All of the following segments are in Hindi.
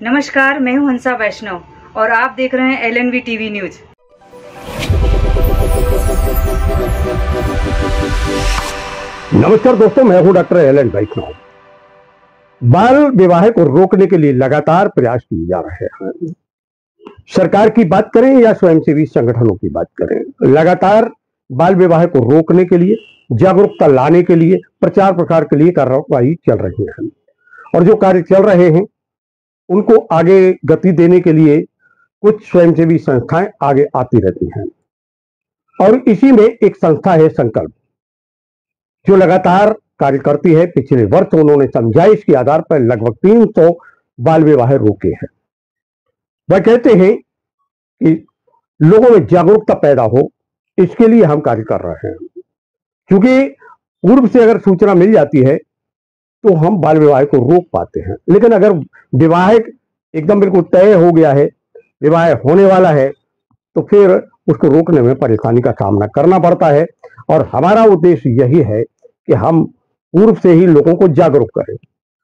नमस्कार, मैं हूं हंसा वैष्णव और आप देख रहे हैं LNV टीवी न्यूज। नमस्कार दोस्तों, मैं हूं डॉक्टर LN वैष्णव। बाल विवाह को रोकने के लिए लगातार प्रयास किए जा रहे हैं। सरकार की बात करें या स्वयंसेवी संगठनों की बात करें, लगातार बाल विवाह को रोकने के लिए, जागरूकता लाने के लिए, प्रचार प्रसार के लिए कार्रवाई चल रही है। और जो कार्य चल रहे हैं उनको आगे गति देने के लिए कुछ स्वयंसेवी संस्थाएं आगे आती रहती हैं। और इसी में एक संस्था है संकल्प, जो लगातार कार्य करती है। पिछले वर्ष उन्होंने समझाइश के आधार पर लगभग 300 बाल विवाह रोके हैं। वह कहते हैं कि लोगों में जागरूकता पैदा हो, इसके लिए हम कार्य कर रहे हैं। क्योंकि पूर्व से अगर सूचना मिल जाती है तो हम बाल विवाह को रोक पाते हैं, लेकिन अगर विवाह एकदम बिल्कुल तय हो गया है, विवाह होने वाला है, तो फिर उसको रोकने में परेशानी का सामना करना पड़ता है। और हमारा उद्देश्य यही है कि हम पूर्व से ही लोगों को जागरूक करें।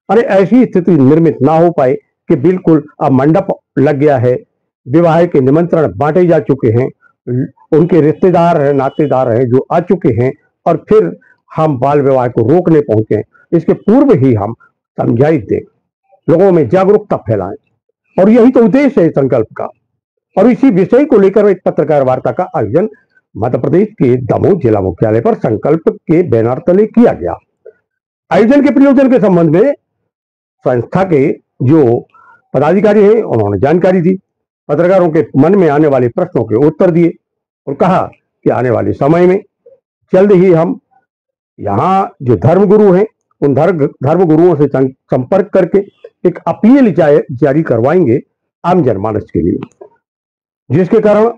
अरे ऐसी स्थिति निर्मित ना हो पाए कि बिल्कुल अब मंडप लग गया है, विवाह के निमंत्रण बांटे जा चुके हैं, उनके रिश्तेदार हैं, नातेदार हैं जो आ चुके हैं, और फिर हम बाल विवाह को रोकने पहुंचे। इसके पूर्व ही हम समझाइश दें, लोगों में जागरूकता फैलाएं, और यही तो उद्देश्य है संकल्प का। और इसी विषय को लेकर एक पत्रकार वार्ता का आयोजन मध्य प्रदेश के दमोह जिला मुख्यालय पर संकल्प के बैनर तले किया गया। आयोजन के प्रयोजन के संबंध में संस्था के जो पदाधिकारी हैं उन्होंने जानकारी दी, पत्रकारों के मन में आने वाले प्रश्नों के उत्तर दिए और कहा कि आने वाले समय में जल्द ही हम यहाँ जो धर्मगुरु हैं उन धर्मगुरुओं से संपर्क करके एक अपील जारी करवाएंगे आम जनमानस के लिए, जिसके कारण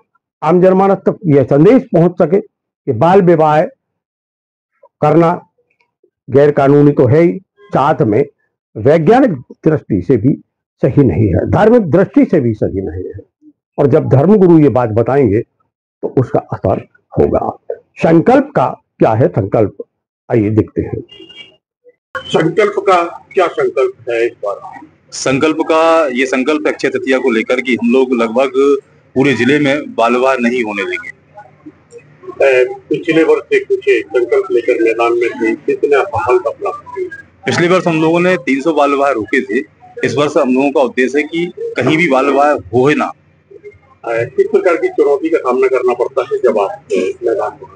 आम जनमानस तक यह संदेश पहुंच सके कि बाल विवाह करना गैर कानूनी तो है ही, साथ में वैज्ञानिक दृष्टि से भी सही नहीं है, धार्मिक दृष्टि से भी सही नहीं है। और जब धर्मगुरु ये बात बताएंगे तो उसका असर होगा। संकल्प का क्या है संकल्प, आइए देखते हैं। संकल्प का क्या संकल्प है इस बार? संकल्प का ये संकल्प अक्षय तृतीया को लेकर कि हम लोग लगभग पूरे जिले में बाल विवाह नहीं होने देंगे। पिछले वर्ष से कुछ संकल्प लेकर मैदान में थे, कितना सफलता प्राप्त हुई? पिछले वर्ष हम लोगों ने 300 बाल विवाह रोके थे। इस वर्ष हम लोगों का उद्देश्य है कि कहीं भी बाल विवाह हो ना। किस प्रकार की चुनौती का सामना करना पड़ता है जब आप मैदान में?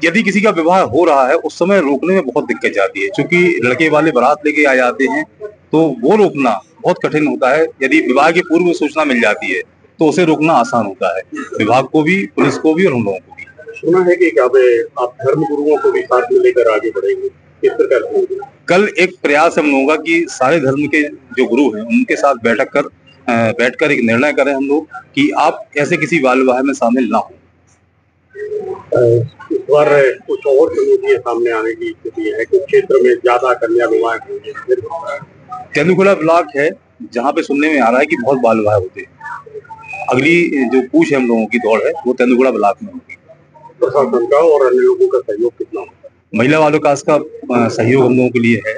यदि किसी का विवाह हो रहा है उस समय रोकने में बहुत दिक्कत जाती है, क्योंकि लड़के वाले बारात लेके आ जाते हैं तो वो रोकना बहुत कठिन होता है। यदि विवाह की पूर्व सूचना मिल जाती है तो उसे रोकना आसान होता है, विभाग को भी, पुलिस को भी और हम लोगों को भी। सुना है कि आप धर्म गुरुओं को भी साथ में लेकर आगे बढ़ेंगे, किस प्रकार से? कल एक प्रयास हम लोगों का कि सारे धर्म के जो गुरु हैं उनके साथ बैठकर एक निर्णय करें हम लोग कि आप ऐसे किसी बाल विवाह में शामिल ना हो। इस बार कुछ और चुनौतियां सामने आने की स्थिति है, कुछ क्षेत्र में ज्यादा कन्या विवाह तेंदुखेड़ा ब्लॉक है जहाँ पे सुनने में आ रहा है कि बहुत बाल विवाह होते हैं। अगली जो पूछ है हम लोगों की दौड़ है वो तेंदुखेड़ा ब्लॉक में होगी। प्रशासन का और अन्य लोगों का सहयोग कितना होगा? महिला वालों का इसका सहयोग हम लोगों के लिए है।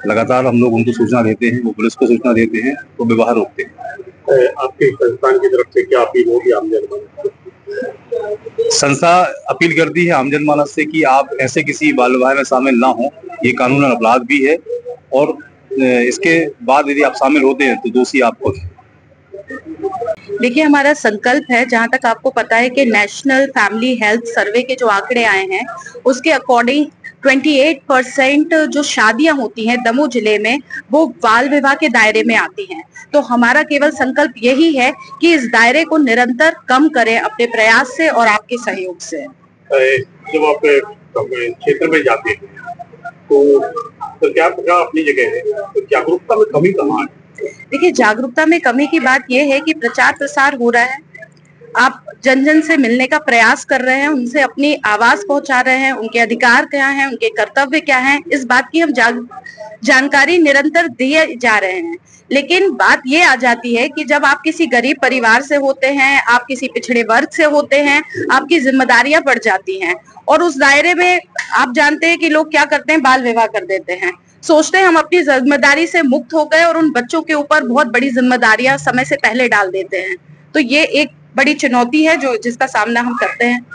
लगातार हम लोग उनको सूचना देते हैं, वो पुलिस को सूचना देते हैं, तो विवाह रोकते हैं। आपके संस्थान की तरफ से क्या अपील होगी आम जनमानस को? संस्था अपील करती है आम जनमानस से कि आप ऐसे किसी बाल विवाह में शामिल ना हो। ये कानूनन अपराध भी है और इसके बाद यदि आप शामिल होते हैं तो दोषी आप खुद हैं। देखिए, हमारा संकल्प है, जहां तक आपको पता है कि नेशनल फैमिली हेल्थ सर्वे के जो आंकड़े आए हैं उसके अकॉर्डिंग 28% जो शादियां होती हैं दमोह जिले में वो बाल विवाह के दायरे में आती हैं। तो हमारा केवल संकल्प यही है कि इस दायरे को निरंतर कम करें अपने प्रयास से और आपके सहयोग से। जब आप क्षेत्र में जाते हैं तो क्या अपनी जगह है, तो जागरूकता में कमी कहाँ है? देखिए, जागरूकता में कमी की बात यह है कि प्रचार प्रसार हो रहा है, आप जन जन से मिलने का प्रयास कर रहे हैं, उनसे अपनी आवाज पहुंचा रहे हैं, उनके अधिकार क्या हैं, उनके कर्तव्य क्या हैं, इस बात की हम जानकारी निरंतर दिए जा रहे हैं। लेकिन बात ये आ जाती है कि जब आप किसी गरीब परिवार से होते हैं, आप किसी पिछड़े वर्ग से होते हैं, आपकी जिम्मेदारियां बढ़ जाती हैं और उस दायरे में आप जानते हैं कि लोग क्या करते हैं, बाल विवाह कर देते हैं। सोचते हैं हम अपनी जिम्मेदारी से मुक्त हो गए और उन बच्चों के ऊपर बहुत बड़ी जिम्मेदारियां समय से पहले डाल देते हैं। तो ये एक बड़ी चुनौती है जिसका सामना हम करते हैं।